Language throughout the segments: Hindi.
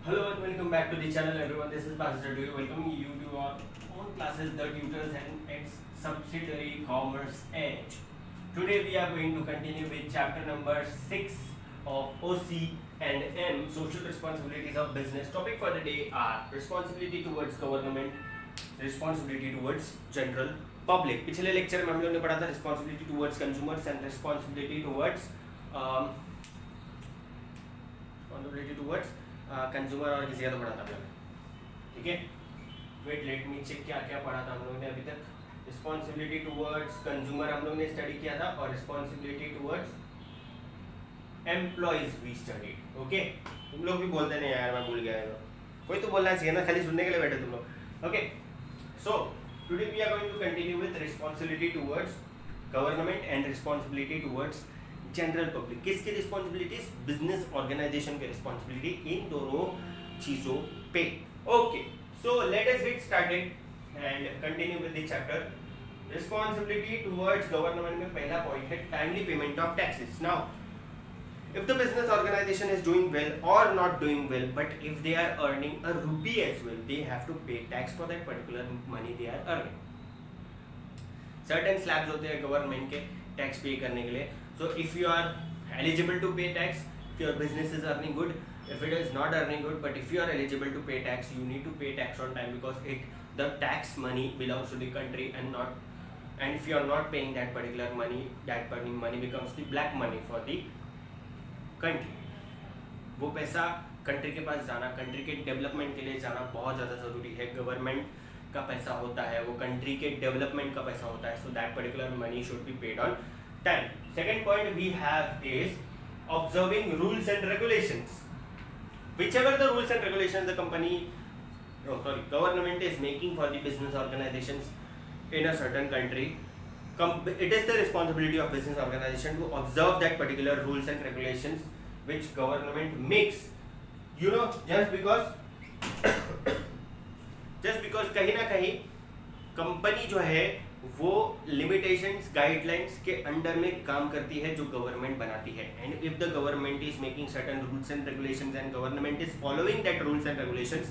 Hello and welcome back to the channel everyone. This is Pastor Dewey welcoming you to our own classes, The Tutors and its subsidiary Commerce Edge. Today we are going to continue with chapter number 6 of OC and M, Social Responsibilities of Business. Topic for the day are responsibility towards government, responsibility towards general public. पिछले लेक्चर में हम लोगों ने पढ़ा था responsibility towards consumers and responsibility towards consumer और किसी का तो पढ़ा था हम लोगों ने, ठीक है. वेट लेट मी चेक क्या क्या पढ़ा था हम लोगों ने अभी तक. रिस्पॉन्सिबिलिटी टुवर्ड्स कंज्यूमर हम लोगों ने स्टडी किया था और रिस्पॉन्सिबिलिटी टुवर्ड्स एम्प्लॉइज भी स्टडी. ओके, तुम लोग भी बोलते नहीं यार, मैं भूल गया है. कोई तो बोलना चाहिए ना, खाली सुनने के लिए बैठे तुम लोग. Okay, so today we are going to continue with responsibility towards government and responsibility towards general public. किसकी रिस्पॉन्सिबिलिटीज? बिजनेस ऑर्गेनाइजेशन की रिस्पॉन्सिबिलिटी इन दोनों चीजों पे. Okay, so let us get started and continue with the chapter. Responsibility towards government में पहला पॉइंट है timely payment of taxes. Now if the business organization is doing well or not doing well, but if they are earning a rupee as well, they have to pay tax for that particular money they are earning. Certain slabs होते हैं गवर्नमेंट के टैक्स पे करने के लिए. So if you are eligible to pay tax, if your business is earning good, if it is not earning good, but if you are eligible to pay tax, you need to pay tax on time because the tax money belongs to the country and if you are not paying that particular money, that money becomes the black money for the country. वो पैसा कंट्री के पास जाना, कंट्री के डेवलपमेंट के लिए जाना बहुत ज़्यादा ज़रूरी है. गवर्नमेंट का पैसा होता है, वो कंट्री के डेवलपमेंट का पैसा होता है. So that particular money should be paid on time. Second point we have is observing rules and regulations. Whichever the rules and regulations the government is making for the business organizations in a certain country, it is the responsibility of business organization to observe that particular rules and regulations which government makes. You know, just because कहीं ना कहीं कंपनी जो है वो लिमिटेशंस गाइडलाइंस के अंडर में काम करती है जो गवर्नमेंट बनाती है. And if the government is making certain rules and regulations and government is following that rules and regulations,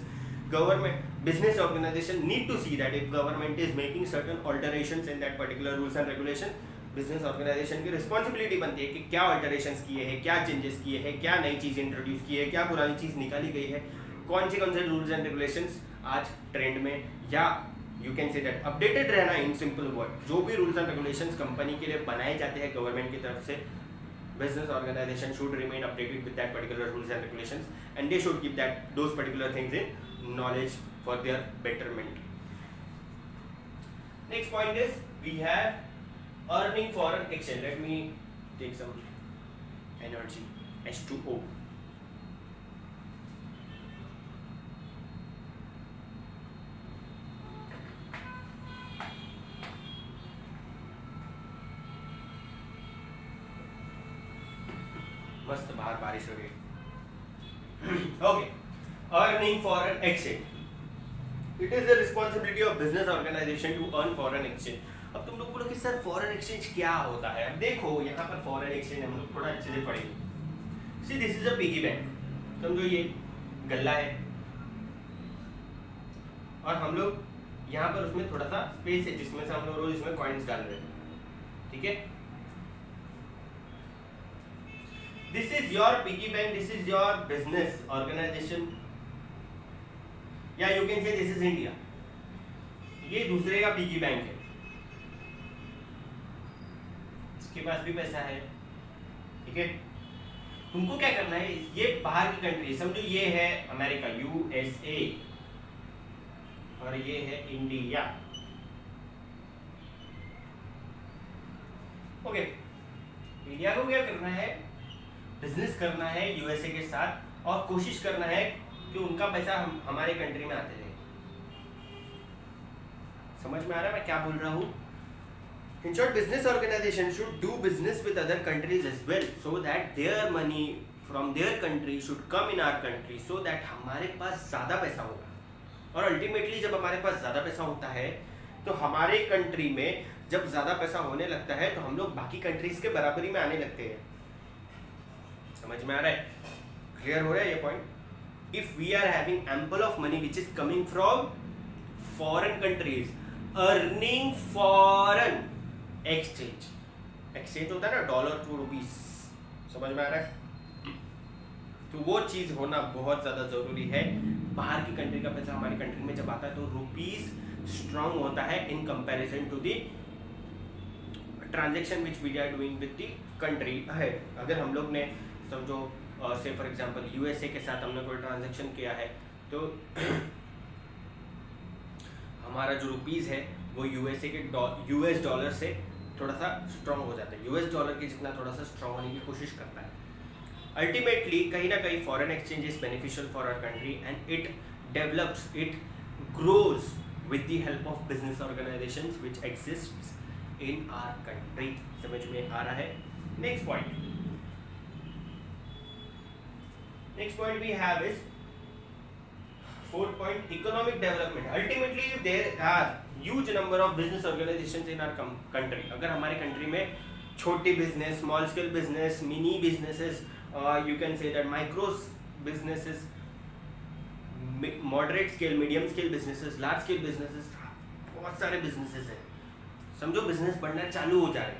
government business organisation need to see that if government is making certain alterations in that particular rules and regulation, business organisation की रिस्पॉन्सिबिलिटी बनती है कि क्या ऑल्टरेशंस किए हैं, क्या चेंजेस किए हैं, क्या नई चीज़ इंट्रोड्यूस की है, क्या पुरानी चीज़ निकाली गई है, कौन से रूल्स एंड रेगुलेशंस आज ट्रेंड में, या you can say that updated रहना. इन सिंपल वर्ड, जो भी रूल्स एंड रेगुलेशंस कंपनी के लिए बनाए जाते हैं गवर्नमेंट की तरफ से, business organization should remain updated with that particular rules and regulations and they should keep those particular things in knowledge for their betterment. Next point is we have earning foreign exchange. Let me take some energy. H2O. मस्त बाहर बारिश हो रही. Okay, earning foreign exchange. It is the responsibility of business organisation to earn foreign exchange. अब तुम लोग बोलो कि सर फॉरेन एक्सचेंज क्या होता है. अब देखो यहाँ पर फॉरेन एक्सचेंज हम लोग थोड़ा अच्छे से पढ़ेंगे. See this is a piggy bank. समझो ये गल्ला है और हम लोग यहाँ पर उसमें थोड़ा सा स्पेस है जिसमें से हम लोग रोज इसमें कॉइन्स डाल रहे हैं. ठीक है, this is your piggy bank, this is your business organization, या you can say this is India. ये दूसरे का पिगी बैंक है, इसके पास भी पैसा है. ठीक है, तुमको क्या करना है, ये बाहर की कंट्री, समझो ये है अमेरिका USA और ये है इंडिया. ओके, इंडिया को क्या करना है, बिजनेस करना है यूएसए के साथ और कोशिश करना है कि उनका पैसा हमारे कंट्री में आते रहे. समझ में आ रहा है मैं क्या बोल रहा हूँ? In short, business organisation should do business with other countries as well so that their money from their country should come in our country so that हमारे पास ज़्यादा पैसा होगा. और अल्टीमेटली जब हमारे पास ज़्यादा पैसा होता है तो हमारे कंट्री में जब ज़्यादा पैसा होने लगता है तो हम लोग बाकी कंट्रीज के बराबरी में आने लगते हैं. समझ में आ रहा है? क्लियर हो रहा है ये point? if we are having ample of money which is coming from foreign countries, earning foreign exchange, exchange होता है ना डॉलर टू रुपीस, समझ में आ रहा है? तो वो चीज़ होना बहुत ज़्यादा ज़रूरी है। बाहर की कंट्री का पैसा हमारी कंट्री में जब आता है तो रुपीस स्ट्रांग होता है in comparison to the transaction which we are doing with the country है। अगर हम लोग ने समझो से फॉर एग्जांपल यूएसए के साथ हमने कोई ट्रांजेक्शन किया है तो हमारा जो रुपीस है वो यूएसए के यूएस डॉलर से थोड़ा सा स्ट्रांग हो जाता है, यूएस डॉलर के जितना थोड़ा सा स्ट्रांग होने की कोशिश करता है। अल्टीमेटली कहीं ना कहीं foreign exchange is beneficial for our country and it develops, it grows with the help of business organisations which exists in our country. समझ में आ रहा है? Next point we have is fourth point, economic development. Ultimately if there are huge number of business organizations in our country, अगर हमारे कंट्री में छोटी business, small scale business, mini businesses, you can say that micro businesses, moderate scale, medium scale businesses, large scale businesses, बहुत सारे बिजनेसेस हैं। समझो बिजनेस बढ़ना चालू हो जाए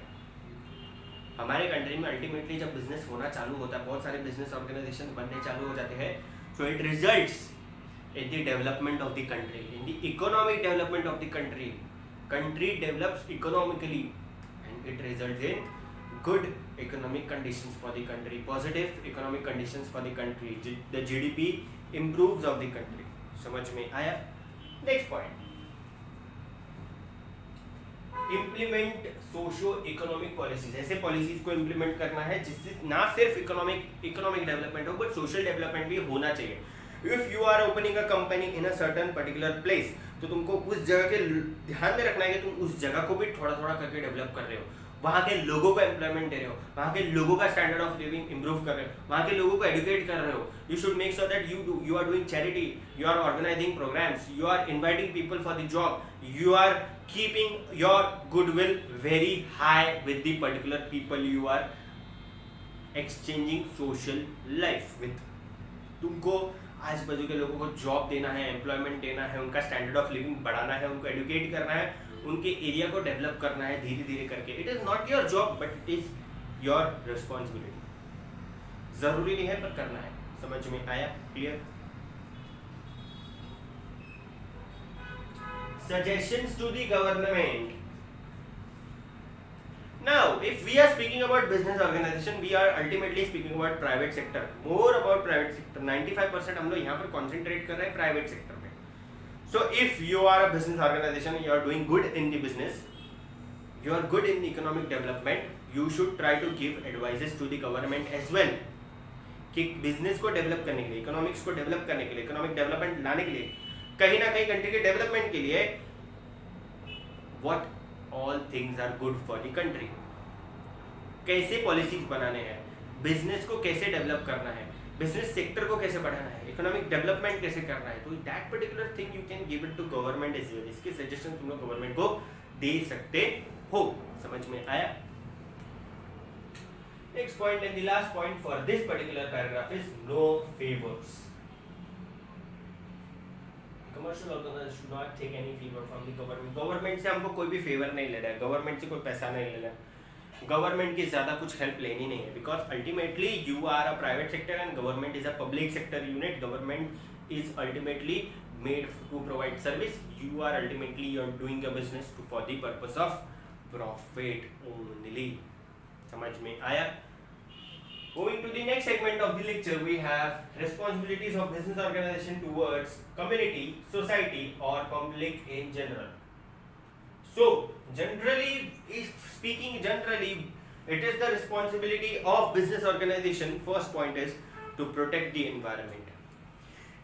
हमारे कंट्री में। अल्टीमेटली जब बिजनेस होना चालू होता है, बहुत सारे बिजनेस ऑर्गेनाइजेशन बनने चालू हो जाते हैं, so it results in the development of the country, in the economic development of the country. Country develops economically and it results in good economic conditions for the country, positive economic conditions for the country, the GDP improves of the country। समझ में आया? Next point, implement socio economic policies. ऐसे पॉलिसीज को इम्प्लीमेंट करना है जिससे ना सिर्फ इकोनॉमिक डेवलपमेंट हो बट सोशल डेवलपमेंट भी होना चाहिए। If you are opening a company in a certain particular place, तो तुमको उस जगह के ध्यान में रखना है कि तुम उस जगह को भी थोड़ा थोड़ा करके डेवलप कर रहे हो, वहाँ के लोगों को एम्प्लॉयमेंट दे रहे हो, वहाँ के लोगों का स्टैंडर्ड ऑफ लिविंग इंप्रूव कर रहे हो, वहाँ के लोगों को एडुकेट कर रहे हो। You should make sure that you are doing charity, you are organising programmes, you are inviting people for the job, you are keeping your goodwill very high with the particular people you are exchanging social life with. तुमको आज बाजू के लोगों को जॉब देना है, एम्प्लॉयमेंट देना है, उनका स्टैंडर्ड ऑफ लिविंग बढ़ाना है, उनको एडुकेट करना है, उनके एरिया को डेवलप करना है धीरे धीरे करके। It is not your job but it is your responsibility. जरूरी नहीं है पर करना है। समझ में आया? Clear? Suggestions to the government. Now, if we are speaking about business organization, we are ultimately speaking about private sector, more about private sector। 95% हम लोग यहाँ पर concentrate कर रहे हैं private sector में। So, if you are a business organization, you are doing good in the business, you are good in economic development, you should try to give advices to the government as well कि business को develop करने के लिए, economics को develop करने के लिए, economic development लाने के लिए, कहीं ना कहीं country के development के लिए what all things are good for the country, कैसे पॉलिसीज बनाने हैं, बिजनेस को कैसे डेवलप करना है, बिजनेस सेक्टर को कैसे बढ़ाना है, इकोनॉमिक डेवलपमेंट कैसे करना है, तो that particular thing you can give it to government as well. इसके सजेशन तुम लोग गवर्नमेंट को दे सकते हो। समझ में आया? Next point and the last point for this particular paragraph is no favours. Commercial organisation should not take any favour from the government. Government से हमको कोई भी फेवर नहीं लेना है, गवर्नमेंट से कोई पैसा नहीं लेना है, गवर्नमेंट की ज्यादा कुछ हेल्प लेनी नहीं है, because ultimately you are a private sector and government is a public sector unit. Government is ultimately made to provide service, you are ultimately you are doing a business to for the purpose of profit only. समझ में आया? Going to the next segment of the lecture, we have responsibilities of business organization towards community, society or public in general. So, generally, it is the responsibility of business organization. First point is to protect the environment.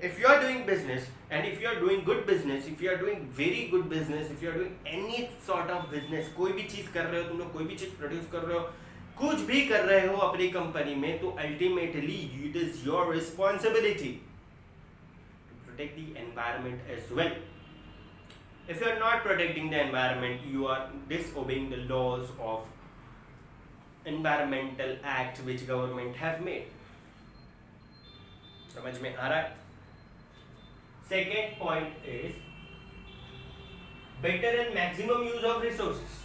If you are doing business and if you are doing good business, if you are doing very good business, if you are doing any sort of business, कोई भी चीज कर रहे हो तुम लोग, कोई भी चीज प्रोड्यूस कर रहे हो, कुछ भी कर रहे हो अपनी कंपनी में, तो ultimately it is your responsibility to protect the environment as well. If you are not protecting the environment, you are disobeying the laws of environmental act which government have made। समझ में आ रहा है? Second point is better and maximum use of resources.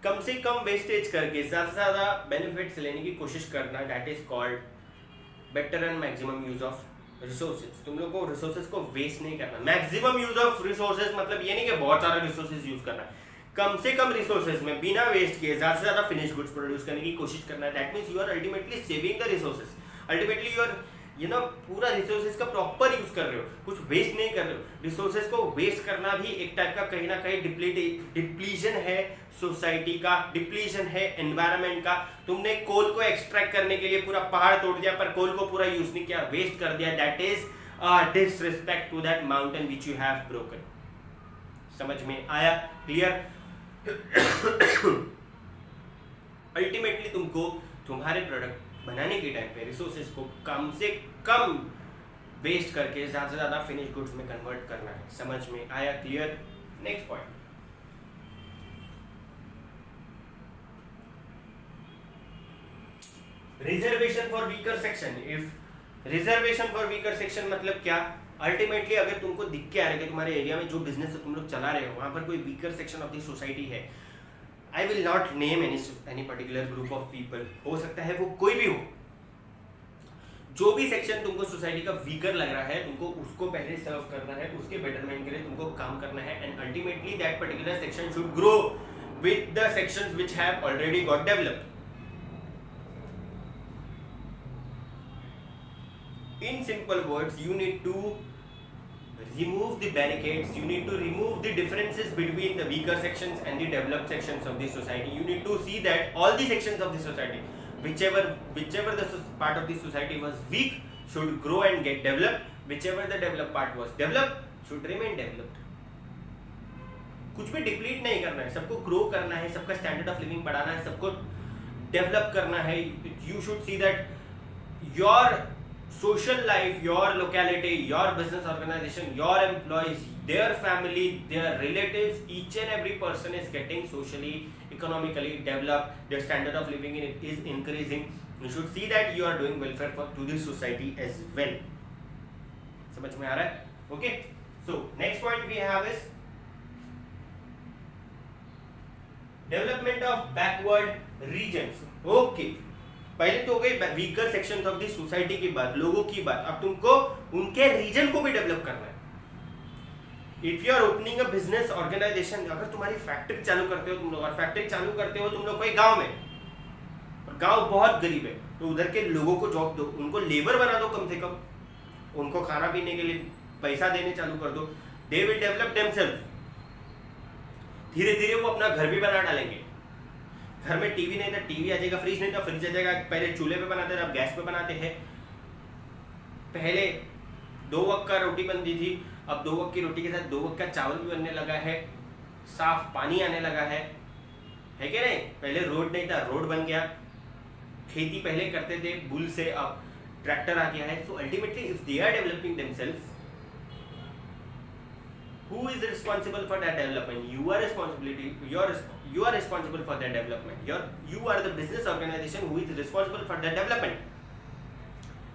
कम से कम वेस्टेज करके ज्यादा से ज्यादा बेनिफिट्स लेने की कोशिश करना, that is called better and maximum use of resources. तुम लोग को रिसोर्सेज को वेस्ट नहीं करना. मैक्सिमम यूज ऑफ रिसोर्सेज मतलब ये नहीं कि बहुत सारा रिसोर्सेज यूज करना, कम से कम रिसोर्सेज में बिना वेस्ट किए ज्यादा से ज्यादा फिनिश गुड्स प्रोड्यूस करने की कोशिश करना है. That means you are ultimately saving the resources. Ultimately you are पूरा रिसोर्सेज का प्रॉपर यूज कर रहे हो, कुछ वेस्ट नहीं कर रहे हो. रिसोर्सेज को वेस्ट करना भी एक टाइप का कहीं ना कहीं डिप्लीशन है सोसाइटी का, डिप्लीशन है एनवायरनमेंट का. तुमने कोल को एक्सट्रैक्ट करने के लिए पूरा पहाड़ तोड़ दिया पर कोल को पूरा यूज नहीं किया, वेस्ट कर दिया. That is disrespect to that mountain which you have broken. समझ में आया? क्लियर? अल्टीमेटली तुमको तुम्हारे प्रोडक्ट बनाने के टाइम पे रिसोर्सेज को कम से कम वेस्ट करके ज्यादा से ज्यादा फिनिश गुड्स में कन्वर्ट करना है. समझ में आया? Clear? Next point, reservation for weaker section. If reservation for weaker section मतलब क्या? अल्टीमेटली अगर तुमको दिख के आ रहा है कि तुम्हारे एरिया में जो बिजनेस तुम लोग चला रहे हो वहां पर कोई weaker section of the society है, I will not name any particular group of people, हो सकता है वो कोई भी हो. जो भी सेक्शन तुमको सोसाइटी का वीकर लग रहा है तुमको उसको पहले सर्व करना है, उसके बेटरमेंट के लिए तुमको काम करना है. And ultimately that particular section should grow with the sections which have already got developed. In simple words, you need to remove the barricades, you need to remove the differences between the weaker sections and the developed sections of the society. You need to see that all the sections of the society, whichever the part of the society was weak should grow and get developed, whichever the developed part was developed should remain developed. कुछ भी डिप्लीट नहीं करना है, सबको ग्रो करना है, सबका स्टैंडर्ड ऑफ लिविंग बढ़ाना है, सबको डेवलप करना है. You should see that your social life, your locality, your business organization, your employees, their family, their relatives, each and every person is getting socially, economically developed, their standard of living is increasing. You should see that you are doing welfare to the society as well. समझ में आ रहा है? Okay, so next point we have is development of backward regions. Okay, पहले तो हो गई weaker section of the society की बात, लोगों की बात. अब तुमको उनके रीजन को भी डेवलप करना है. If you are opening a business organisation, अगर तुम्हारी फैक्ट्री चालू करते हो तुम लोग, और फैक्ट्री चालू करते हो तुम लोग कोई गांव में, और गांव बहुत गरीब है, तो उधर के लोगों को जॉब दो, उनको लेबर बना दो, कम से कम उनको खाना पीने के लिए पैसा देने चालू कर दो. They will develop themselves. धीरे धीरे वो अपना घर भी बना डालेंगे. घर में टीवी नहीं था टीवी आ जाएगा, फ्रिज नहीं था फ्रिज आ जाएगा. पहले चूल्हे पे बनाते थे, अब गैस पे बनाते हैं. पहले 2 वक्त का रोटी बनती थी, अब 2 वक्त की रोटी के साथ 2 वक्त का चावल भी बनने लगा है. साफ पानी आने लगा है कि नहीं? पहले रोड नहीं था, रोड बन गया. खेती पहले करते थे बुल से, अब ट्रैक्टर आ गया है. So ultimately if they are developing themselves, who is responsible for that development? You are responsible for that development. You are the business organization who is responsible for that development.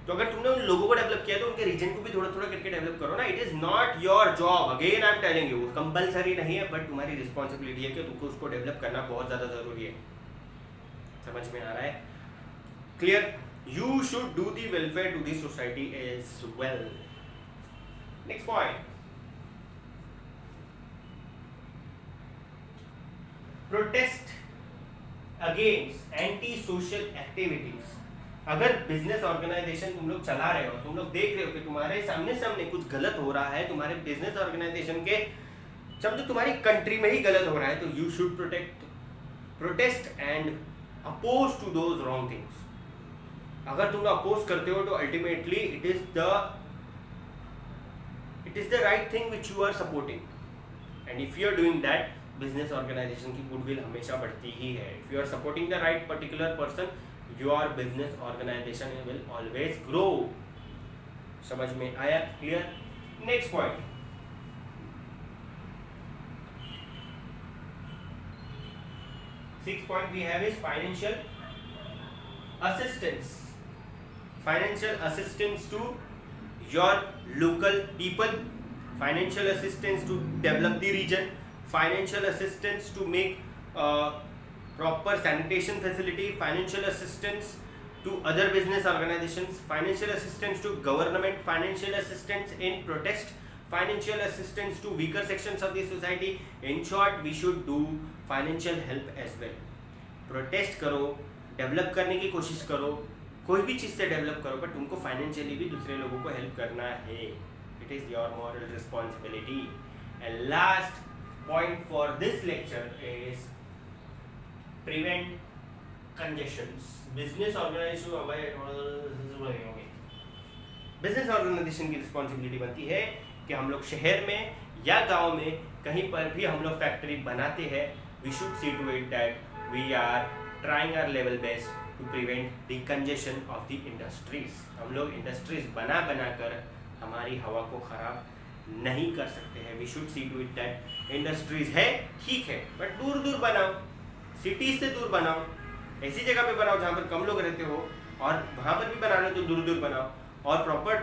तो अगर तुमने उन लोगों को डेवलप किया तो उनके रीजन को भी थोड़ा थोड़ा करके डेवलप करो ना. It is not your job, again I am telling you, compulsory नहीं है, बट तुम्हारी रिस्पॉन्सिबिलिटी है कि तुमको उसको डेवलप करना बहुत ज्यादा जरूरी है. समझ में आ रहा है? Clear? You should do the welfare to the society as well. Next point, protest against anti social activities. अगर बिजनेस ऑर्गेनाइजेशन तुम लोग चला रहे हो, तुम लोग देख रहे हो कि तुम्हारे सामने कुछ गलत हो रहा है तुम्हारे बिजनेस ऑर्गेनाइजेशन के, समझो तुम्हारी कंट्री में ही गलत हो रहा है, तो you should protest and oppose to those wrong things. अगर तुम लोग अपोज करते हो तो ultimately it is the right thing which you are supporting. And if you are doing that, business organisation की गुडविल हमेशा बढ़ती ही है. If you are supporting the right particular person, your business organisation will always grow. समझ में आया? Clear? Next point, six point we have is financial assistance. Financial assistance to your local people, financial assistance to develop the region, financial assistance to make proper sanitation facility, financial assistance to other business organizations, financial assistance to government, financial assistance in protest, financial assistance to weaker sections of the society. In short, we should do financial help as well. Protest करो, डेवलप करने की कोशिश करो, कोई भी चीज़ से डेवलप करो, बट तुमको फाइनेंशियली भी दूसरे लोगों को हेल्प करना है. It is your moral responsibility. And last point for this lecture is prevent congestions. Business organisation की रिस्पॉन्सिबिलिटी बनती है कि हम लोग शहर में या गांव में कहीं पर भी हम लोग फैक्ट्री बनाते हैं, we should see to it that we are trying our level best to prevent the congestion of the industries. हम लोग इंडस्ट्रीज बना कर हमारी हवा को ख़राब नहीं कर सकते हैं. we should see to it that industries है ठीक है, बट दूर दूर बनाओ, सिटीज से दूर बनाओ, ऐसी जगह पे बनाओ जहाँ पर कम लोग रहते हो, और वहाँ पर भी बनाना तो दूर दूर बनाओ, और प्रॉपर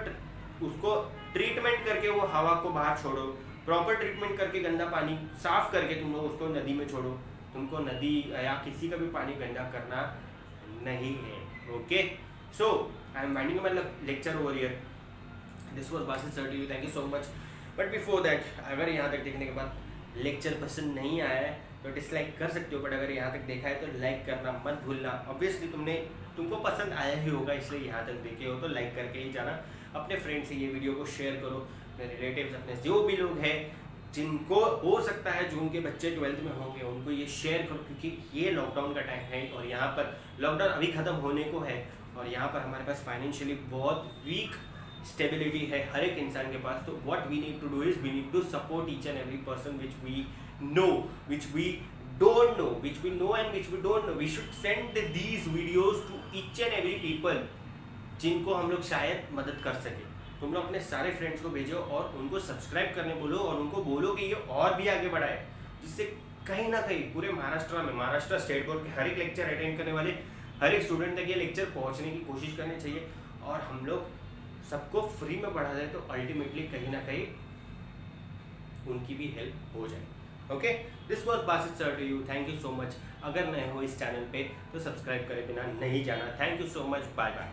उसको ट्रीटमेंट करके वो हवा को बाहर छोड़ो, प्रॉपर ट्रीटमेंट करके गंदा पानी साफ करके तुम लोग उसको नदी में छोड़ो. तुमको नदी या किसी का भी पानी गंदा करना नहीं है. Okay, so I am winding my lecture over here. This was Basit sir to you. Thank you so much. But before that, अगर यहाँ तक देखने के बाद लेक्चर पसंद नहीं आया है तो डिसलाइक कर सकते हो, बट अगर यहाँ तक देखा है तो लाइक करना मत भूलना. ऑब्वियसली तुमको पसंद आया ही होगा, इसलिए यहाँ तक देखे हो तो लाइक करके ही जाना. अपने फ्रेंड से ये वीडियो को शेयर करो, अपने रिलेटिव्स, अपने जो भी लोग हैं जिनको हो सकता है जो उनके बच्चे 12th में होंगे, उनको ये शेयर करो, क्योंकि ये लॉकडाउन का टाइम है और यहाँ पर लॉकडाउन अभी ख़त्म होने को है, और यहाँ पर हमारे पास फाइनेंशियली बहुत वीक स्टेबिलिटी है हर एक इंसान के पास. तो what we need to do is we need to support each and every person which we know, which we don't know, which we know and which we don't know. We should send these videos to each and every people जिनको हम लोग शायद मदद कर सके. तुम लोग अपने सारे फ्रेंड्स को भेजो और उनको सब्सक्राइब करने बोलो, और उनको बोलो कि ये और भी आगे बढ़ाए, जिससे कहीं ना कहीं पूरे महाराष्ट्र में, महाराष्ट्र स्टेट बोर्ड के हर एक लेक्चर अटेंड करने वाले हर एक स्टूडेंट तक ये लेक्चर पहुंचने की कोशिश करनी चाहिए, और हम लोग सबको फ्री में पढ़ा जाए तो अल्टीमेटली कहीं ना कहीं उनकी भी हेल्प हो जाए. Okay, this was Basit sir to you. Thank you so much. अगर नए हो इस चैनल पे तो सब्सक्राइब करे बिना नहीं जाना. Thank you so much. Bye bye.